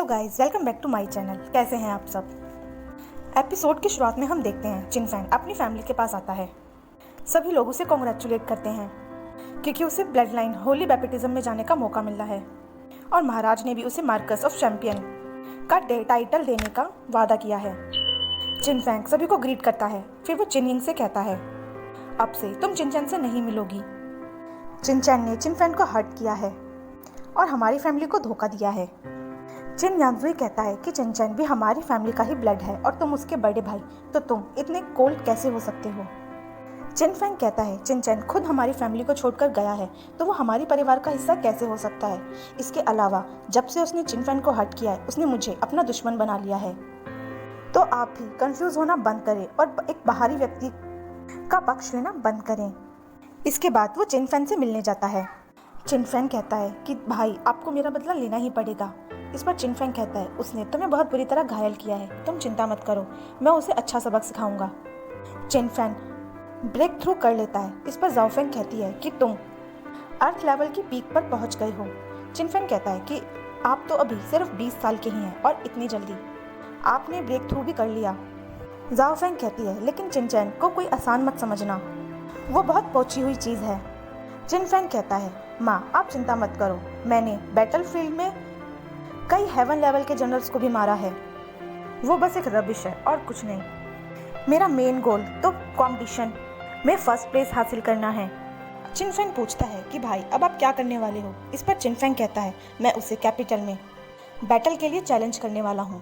Hello guys, welcome back to my channel. कैसे हैं आप सब। एपिसोड की शुरुआत में हम देखते हैं चिनफैंग अपनी फैमिली के पास आता है। सभी लोग उसे कॉन्ग्रेचुलेट करते हैं क्योंकि उसे ब्लड लाइन होली बैप्टिज्म में जाने का मौका मिला है और महाराज ने भी उसे मार्कस ऑफ चैंपियन का टाइटल देने का वादा किया है। चिनफैंग सभी को ग्रीट करता है, फिर वो चिनयिंग से कहता है, अब से तुम चिनचैन से नहीं मिलोगी। चिनचैन ने चिनफैंग को हर्ट किया है और हमारी फैमिली को धोखा दिया है। चिन यांजुई कहता है कि चिनचैन भी हमारी फैमिली का ही ब्लड है और तुम उसके बड़े भाई, तो तुम इतने कोल्ड कैसे हो सकते हो। चिनफैंग कहता है चिनचैन खुद हमारी फैमिली को छोड़कर गया है तो वो हमारी परिवार का हिस्सा कैसे हो सकता है। इसके अलावा जब से उसने चिनफैंग को हर्ट किया है उसने मुझे अपना दुश्मन बना लिया है। तो आप भी कंफ्यूज होना बंद करें और एक बाहरी व्यक्ति का पक्ष लेना बंद करें। इसके बाद वो चिनफैंग से मिलने जाता है। चिनफैंग कहता है कि भाई आपको मेरा बदला लेना ही पड़ेगा। इस पर चिनफैंग कहता है उसने तुम्हें बहुत बुरी तरह घायल किया है, तुम चिंता मत करो, मैं उसे अच्छा सबक सिखाऊंगा। चिनफैंग ब्रेक थ्रू कर लेता है। इस पर जाओफेंग कहती है कि तुम अर्थ लेवल की पीक पर पहुंच गए हो। चिनफैंग कहता है कि आप तो अभी सिर्फ 20 साल के ही हैं और इतनी जल्दी आपने ब्रेक थ्रू भी कर लिया। जाओफेंग कहती है लेकिन चिनचैन को कोई आसान मत समझना, वो बहुत पहुंची हुई चीज़ है। चिनफैंग कहता है माँ आप चिंता मत करो, मैंने बैटलफील्ड में कई हेवन लेवल के जनरल्स को भी मारा है, वो बस एक रबिश है और कुछ नहीं। मेरा मेन गोल तो कंपटीशन में फर्स्ट प्लेस हासिल करना है। चिनफैंग पूछता है कि भाई अब आप क्या करने वाले हो। इस पर चिनफैंग कहता है मैं उसे कैपिटल में बैटल के लिए चैलेंज करने वाला हूँ।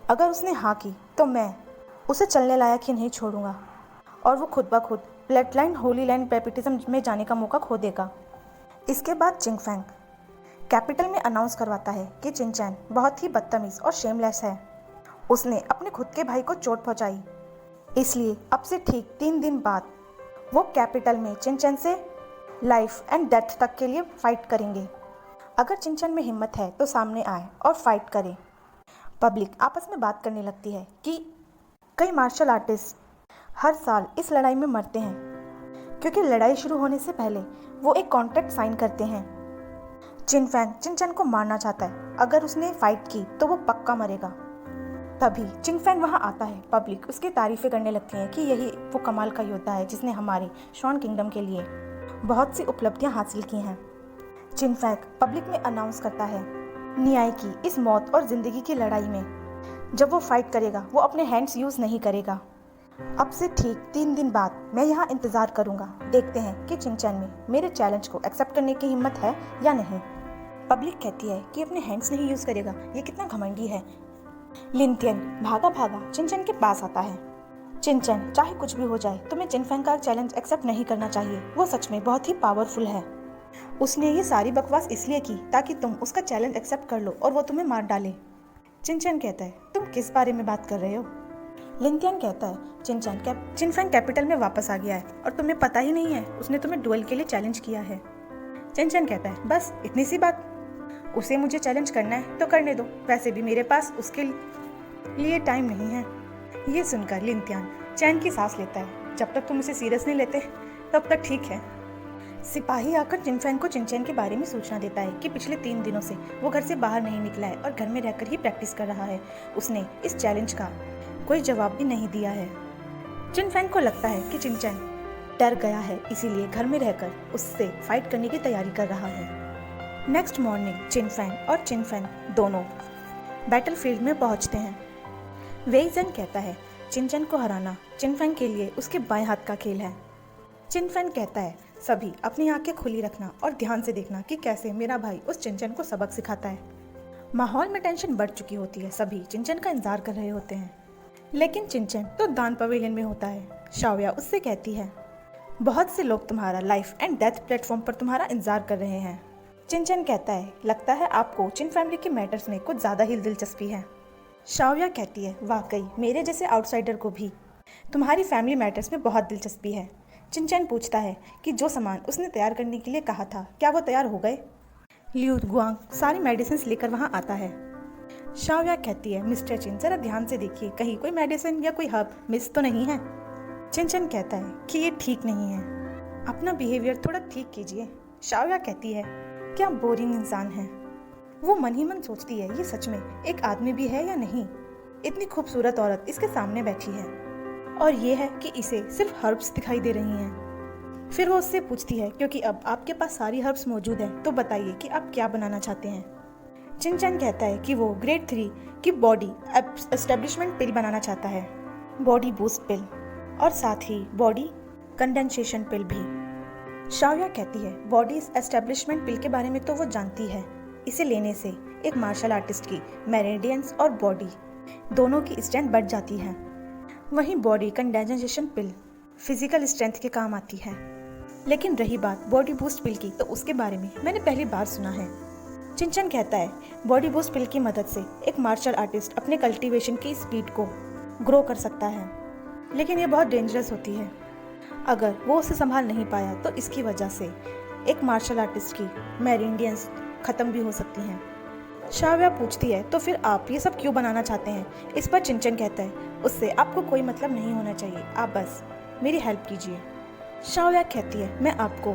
अगर उसने हाँ की तो मैं उसे चलने लायक ही नहीं छोड़ूंगा और वो खुद ब खुद blood line Holi land baptism में जाने का मौका खो देगा। इसके बाद चिनफैंग कैपिटल में अनाउंस करवाता है कि चिनचैन बहुत ही बदतमीज और शेमलेस है, उसने अपने खुद के भाई को चोट पहुंचाई, इसलिए अब से ठीक 3 दिन बाद वो कैपिटल में चिनचैन से लाइफ एंड डेथ तक के लिए फाइट करेंगे। अगर चिनचैन में हिम्मत है तो सामने आए और फाइट करे। पब्लिक आपस में बात करने लगती है कि कई मार्शल आर्टिस्ट हर साल इस लड़ाई में मरते हैं क्योंकि लड़ाई शुरू होने से पहले वो एक कॉन्ट्रैक्ट साइन करते हैं। चिनफैंग चिनचैन को मारना चाहता है, अगर उसने फाइट की तो वो पक्का मरेगा। तभी चिनफैंग वहाँ आता है। पब्लिक उसकी तारीफें करने लगती है कि यही वो कमाल का योद्धा है जिसने हमारे शॉन किंगडम के लिए बहुत सी उपलब्धियाँ हासिल की हैं। चिनफैंग पब्लिक में अनाउंस करता है न्याय की इस मौत और जिंदगी की लड़ाई में जब वो फाइट करेगा वो अपने हैंड्स यूज़ नहीं करेगा। अब से ठीक 3 दिन बाद मैं यहाँ इंतज़ार करूँगा, देखते हैं कि चिनचैन में मेरे चैलेंज को एक्सेप्ट करने की हिम्मत है या नहीं। पब्लिक कहती है कि अपने हैंड्स नहीं यूज़ करेगा, ये कितना घमंडी है। लिनतियन भागा भागा चिनचैन के पास आता है। चिनचैन चाहे कुछ भी हो जाए तुम्हें चिनफैंग का चैलेंज एक्सेप्ट नहीं करना चाहिए, वो सच में बहुत ही पावरफुल है। उसने ये सारी बकवास इसलिए की ताकि तुम उसका चैलेंज एक्सेप्ट कर लो और वो तुम्हें मार डाले। चिनचैन कहता है तुम किस बारे में बात कर रहे हो। लिनतियन कहता है चिनफैंग कैपिटल में वापस आ गया है और तुम्हें पता ही नहीं है, उसने तुम्हें डुएल के लिए चैलेंज किया है। चिनचैन कहता है बस इतनी सी बात, उसे मुझे चैलेंज करना है तो करने दो, वैसे भी मेरे पास उसके लिए टाइम नहीं है। ये सुनकर लिनतियन चैन की सांस लेता है, जब तक तुम उसे सीरियस नहीं लेते तब तक ठीक है। सिपाही आकर चिनफैंग को चिनचैन के बारे में सूचना देता है कि पिछले 3 दिनों से वो घर से बाहर नहीं निकला है और घर में रहकर ही प्रैक्टिस कर रहा है। उसने इस चैलेंज का कोई जवाब भी नहीं दिया है। चिनफैंग को लगता है कि चिनचैन डर गया है, इसीलिए घर में रहकर उससे फाइट करने की तैयारी कर रहा है। नेक्स्ट मॉर्निंग चिनफैंग और चिनफैंग दोनों बैटलफील्ड में पहुंचते हैं। वेई ज़ेन कहता है चिनचैन को हराना चिनफैंग के लिए उसके बाएं हाथ का खेल है। चिनफैंग कहता है सभी अपनी आंखें खुली रखना और ध्यान से देखना कि कैसे मेरा भाई उस चिनचैन को सबक सिखाता है। माहौल में टेंशन बढ़ चुकी होती है, सभी चिनचैन का इंतजार कर रहे होते हैं, लेकिन चिनचैन तो दान पवेलियन में होता है। शाओया उससे कहती है बहुत से लोग तुम्हारा लाइफ एंड डेथ प्लेटफॉर्म पर तुम्हारा इंतजार कर रहे हैं। चिनचैन कहता है लगता है आपको चिन फैमिली के मैटर्स में कुछ ज़्यादा ही दिलचस्पी है। शाओया कहती है वाकई मेरे जैसे आउटसाइडर को भी तुम्हारी फैमिली मैटर्स में बहुत दिलचस्पी है। चिनचैन पूछता है कि जो सामान उसने तैयार करने के लिए कहा था क्या वो तैयार हो गए। लियू गुआंग सारी मेडिसिन लेकर वहाँ आता है। शाओया कहती है मिस्टर चिन जरा ध्यान से देखिए कहीं कोई मेडिसिन या कोई हर्ब मिस तो नहीं है। चिनचैन कहता है कि ये ठीक नहीं है, अपना बिहेवियर थोड़ा ठीक कीजिए। शाओया कहती है क्या बोरिंग इंसान है। वो मन ही मन सोचती है, ये सच में एक आदमी भी है या नहीं। इतनी खूबसूरत औरत इसके सामने बैठी है और ये है कि इसे सिर्फ हर्ब्स दिखाई दे रही हैं। फिर वो उससे पूछती है, क्योंकि अब आपके पास सारी हर्ब्स मौजूद हैं, तो बताइए कि आप क्या बनाना चाहते हैं। चिन कहता है कि वो ग्रेड 3 की बॉडी एस्टेब्लिशमेंट पिल बनाना चाहता है, बॉडी बूस्ट पिल, और साथ ही बॉडी कंडेंसेशन पिल भी। शाओया कहती है, बॉडी एस्टेब्लिशमेंट पिल के बारे में तो वो जानती है, इसे लेने से एक मार्शल आर्टिस्ट की मेरिडियंस और बॉडी दोनों की स्ट्रेंथ बढ़ जाती है। वहीं बॉडी कंडेंसेशन पिल फिजिकल स्ट्रेंथ के काम आती है। लेकिन रही बात बॉडी बूस्ट पिल की, तो उसके बारे में मैंने पहली बार सुना है। चिन कहता है, बॉडी बूस्ट पिल की मदद से एक मार्शल आर्टिस्ट अपने कल्टीवेशन की स्पीड को ग्रो कर सकता है, लेकिन ये बहुत डेंजरस होती है। अगर वो उसे संभाल नहीं पाया तो इसकी वजह से एक मार्शल आर्टिस्ट की मेरिडियंस खत्म भी हो सकती हैं। शाओया पूछती है, तो फिर आप ये सब क्यों बनाना चाहते हैं। इस पर चिन कहता है, उससे आपको कोई मतलब नहीं होना चाहिए, आप बस मेरी हेल्प कीजिए। शाओया कहती है, मैं आपको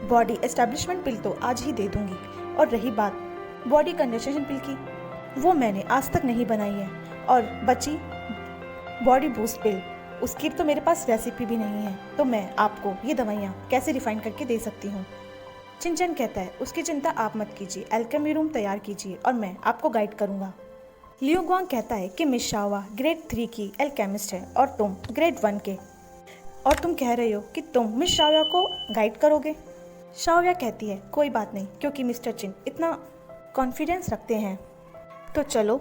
बॉडी एस्टेब्लिशमेंट पिल तो आज ही दे दूंगी, और रही बात बॉडी कंडेंसेशन पिल की, वो मैंने आज तक नहीं बनाई है, और बची बॉडी बूस्ट पिल, उसकी तो मेरे पास रेसिपी भी नहीं है, तो मैं आपको ये दवाइयाँ कैसे रिफाइन करके दे सकती हूँ। चिन कहता है, उसकी चिंता आप मत कीजिए, एल्केमी रूम तैयार कीजिए और मैं आपको गाइड करूँगा। लियो गुआंग कहता है कि मिस शाओया ग्रेड 3 की एल्केमिस्ट है और तुम ग्रेड 1 के, और तुम कह रहे हो कि तुम मिस शाओया को गाइड करोगे। शाओया कहती है, कोई बात नहीं, क्योंकि मिस्टर चिन इतना कॉन्फिडेंस रखते हैं, तो चलो।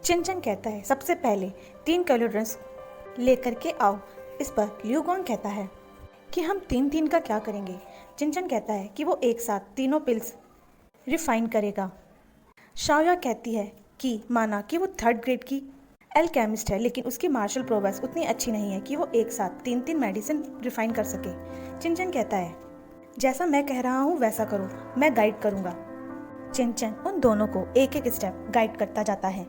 चिन कहता है, सबसे पहले 3 कैलोड्रंस लेकर के आओ। इस पर लियो गुआंग कहता है कि हम 3-3 का क्या करेंगे। चिन कहता है कि वो एक साथ तीनों पिल्स रिफाइन करेगा। शाओया कहती है कि माना कि वो 3rd ग्रेड की एल्केमिस्ट है, लेकिन उसकी मार्शल प्रोग्रेस उतनी अच्छी नहीं है कि वो एक साथ 3-3 मेडिसिन रिफाइन कर सके। चिन कहता है, जैसा मैं कह रहा हूँ वैसा करो, मैं गाइड करूँगा। चिन उन दोनों को एक एक स्टेप गाइड करता जाता है।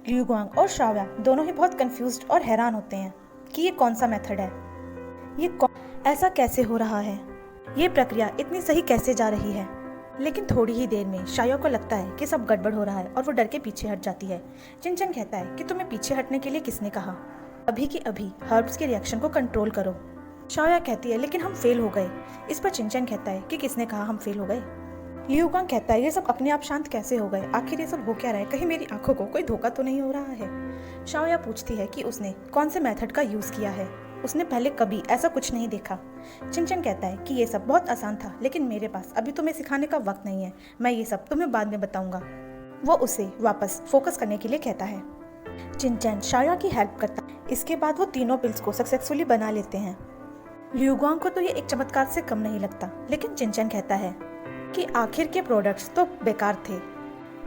लियो गुआंग और शाओया दोनों ही बहुत कंफ्यूज्ड और हैरान होते हैं कि ये कौन सा मेथड है, ऐसा कैसे हो रहा है, ये प्रक्रिया इतनी सही कैसे जा रही है। लेकिन थोड़ी ही देर में शाओया को लगता है कि सब गड़बड़ हो रहा है और वो डर के पीछे हट जाती है। चिन कहता है कि तुम्हें पीछे हटने के लिए किसने कहा, अभी की अभी हर्ब्स के रिएक्शन को कंट्रोल करो। शाओया कहती है, लेकिन हम फेल हो गए। इस पर चिन कहता है कि किसने कहा हम फेल हो गए। लियो गुआंग कहता है, ये सब अपने आप शांत कैसे हो गए, आखिर ये सब हो क्या रहा है, कहीं मेरी आंखों को कोई धोखा तो नहीं हो रहा है। शाओया पूछती है कि उसने कौन से मेथड का यूज़ किया है, उसने पहले कभी ऐसा कुछ नहीं देखा। चिन कहता है कि ये सब बहुत आसान था, लेकिन मेरे पास अभी तुम्हें सिखाने का वक्त नहीं है, मैं ये सब तुम्हें बाद में बताऊंगा। वो उसे वापस फोकस करने के लिए कहता है। चिन शाओया की हेल्प करता है। इसके बाद वो तीनों पिल्स को सक्सेसफुली बना लेते हैं। लियो गुआंग को तो ये एक चमत्कार से कम नहीं लगता, लेकिन चिन कहता है कि आखिर के प्रोडक्ट्स तो बेकार थे,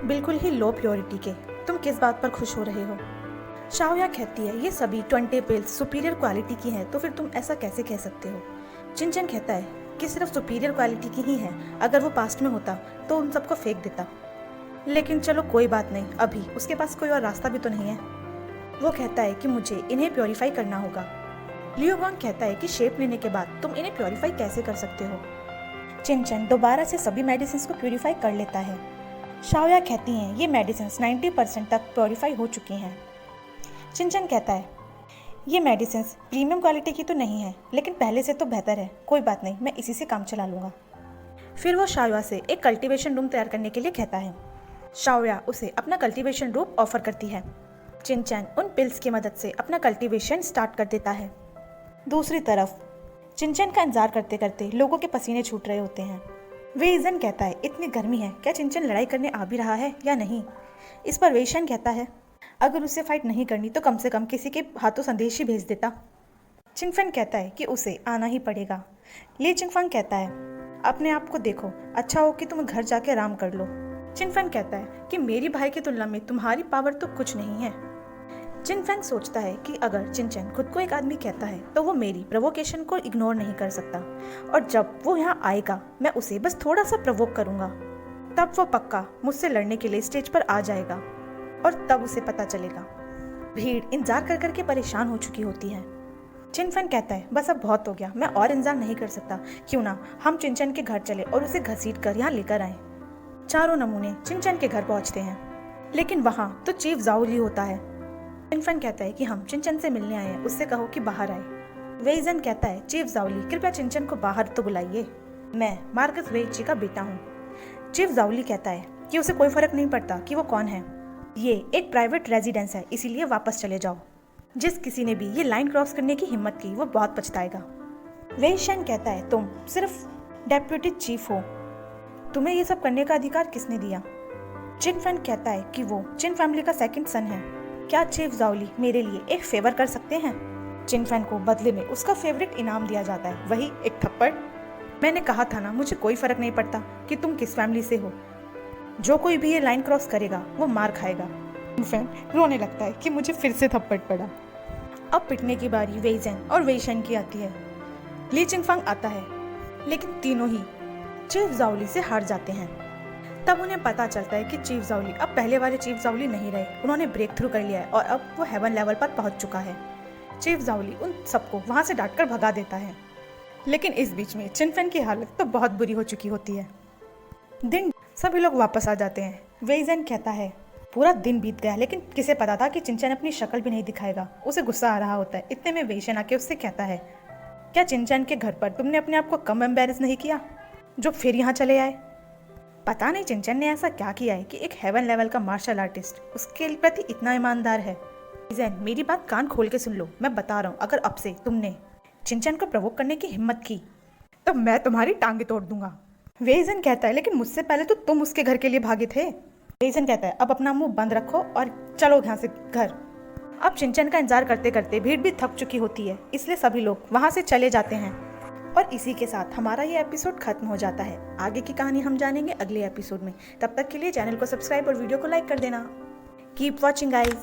बिल्कुल ही लो प्योरिटी के, तुम किस बात पर खुश हो रहे हो। शाओया कहती है, ये सभी 20 पिल्स सुपीरियर क्वालिटी की हैं, तो फिर तुम ऐसा कैसे कह सकते हो। चिन कहता है कि सिर्फ सुपीरियर क्वालिटी की ही है, अगर वो पास्ट में होता तो उन सबको फेंक देता, लेकिन चलो कोई बात नहीं, अभी उसके पास कोई और रास्ता भी तो नहीं है। वो कहता है कि मुझे इन्हें प्योरीफाई करना होगा। लियो गुआंग कहता है कि शेप लेने के बाद तुम इन्हें प्योरीफाई कैसे कर सकते हो। चिन दोबारा से सभी मेडिसिन को प्योरीफाई कर लेता है। शाओया कहती हैं, ये मेडिसिन 90% तक प्योरीफाई हो चुकी हैं। चिन कहता है, ये मेडिसिन प्रीमियम क्वालिटी की तो नहीं है, लेकिन पहले से तो बेहतर है, कोई बात नहीं, मैं इसी से काम चला लूँगा। फिर वो शाओया से एक कल्टीवेशन रूम तैयार करने के लिए कहता है। शाओया उसे अपना कल्टीवेशन रूम ऑफर करती है। चिन उन पिल्स की मदद से अपना कल्टीवेशन स्टार्ट कर देता है। दूसरी तरफ चिन का इंतजार करते करते लोगों के पसीने छूट रहे होते हैं। वेइजन कहता है, इतनी गर्मी है, क्या चिन लड़ाई करने आ भी रहा है या नहीं। इस पर वेइशन कहता है, अगर उसे फाइट नहीं करनी तो कम से कम किसी के हाथों संदेश ही भेज देता। चिंगफेन कहता है कि उसे आना ही पड़ेगा। ली चिंगफेंग कहता है, अपने आप को देखो, अच्छा हो कि तुम घर जाके आराम कर लो। चिंगफेन कहता है कि मेरी भाई की तुलना में तुम्हारी पावर तो कुछ नहीं है। चिंगफेंग सोचता है कि अगर चिन खुद को एक आदमी कहता है तो वो मेरी प्रोवोकेशन को इग्नोर नहीं कर सकता, और जब वो यहाँ आएगा मैं उसे बस थोड़ा सा प्रोवोक करूँगा, तब वो पक्का मुझसे लड़ने के लिए स्टेज पर आ जाएगा और तब उसे पता चलेगा। भीड़ इंतजार कर करके परेशान हो चुकी होती है। चिनफेन कहता है, बस अब बहुत हो गया, मैं और इंतजार नहीं कर सकता, क्यों ना हम चिन के घर चले और उसे घसीट कर यहाँ लेकर आए। चारों नमूने चिनचैन के घर पहुंचते हैं, लेकिन वहाँ तो चीफ जाओली होता है। चिनफैन कहता है कि हम चिनचैन से मिलने आए हैं, उससे कहो कि बाहर आए। वेइजन कहता है, चीफ जाओली कृपया चिनचैन को बाहर तो बुलाइए, मैं मार्कस वेइची का बेटा हूँ। चीफ जाओली कहता है कि उसे कोई फर्क नहीं पड़ता कि वो कौन है, ये एक प्राइवेट रेजिडेंस है, इसीलिए वापस चले जाओ। जिस किसी ने भी ये लाइन क्रॉस करने की हिम्मत की वो बहुत पछताएगा। वेइशन कहता है, तुम सिर्फ डेप्यूटी चीफ हो, तुम्हें ये सब करने का अधिकार किसने दिया? चिनफैन कहता है कि वो चिन फैमिली का सेकंड सन है, क्या चीफ जाओली मेरे लिए एक फेवर कर सकते हैं? चिनफैन को बदले में उसका फेवरेट इनाम दिया जाता है, वही एक थप्पड़। मैंने कहा था ना, मुझे कोई फर्क नहीं पड़ता कि तुम किस फैमिली से हो, जो कोई भी ये लाइन क्रॉस करेगा वो मार खाएगा। चिनफैन रोने लगता है कि मुझे फिर से थप्पड़ पड़ा। अब पिटने की बारी वेइजन और वेइशन की आती है। ली चिंगफंग आता है, लेकिन तीनों ही चीफ जाओली से हार जाते हैं। तब उन्हें पता चलता है कि चीफ जाओली अब पहले वाले चीफ जाओली नहीं रहे, उन्होंने ब्रेक थ्रू कर लिया है और अब वो हेवन लेवल पर पहुंच चुका है। चीफ जाओली उन सबको वहां से डांटकर भगा देता है, लेकिन इस बीच में चिनफैन की हालत तो बहुत बुरी हो चुकी होती है। दिन सभी लोग वापस आ जाते हैं। वेइजन कहता है, पूरा दिन बीत गया, लेकिन किसे पता था कि चिनचैन अपनी शक्ल भी नहीं दिखाएगा। उसे गुस्सा आ रहा होता है। इतने में वेइशन आके उससे कहता है, क्या चिनचैन के घर पर तुमने अपने आप को कम एम्बेरस नहीं किया जो फिर यहाँ चले आए? पता नहीं चिनचैन ने ऐसा क्या किया है कि एक हेवन लेवल का मार्शल आर्टिस्ट उसके प्रति इतना ईमानदार है। वेइजन, मेरी बात कान खोल के सुन लो, मैं बता रहा हूँ, अगर अब से तुमने चिनचैन को प्रवोक करने की हिम्मत की तो मैं तुम्हारी टांगे तोड़ दूंगा। वेइजन कहता है, लेकिन मुझसे पहले तो तुम उसके घर के लिए भागे थे। वेइजन कहता है, अब अपना मुंह बंद रखो और चलो यहाँ से घर। अब चिनचैन का इंतजार करते करते भीड़ भी थक चुकी होती है, इसलिए सभी लोग वहाँ से चले जाते हैं। और इसी के साथ हमारा ये एपिसोड खत्म हो जाता है। आगे की कहानी हम जानेंगे अगले एपिसोड में। तब तक के लिए चैनल को सब्सक्राइब और वीडियो को लाइक कर देना। Keep watching guys.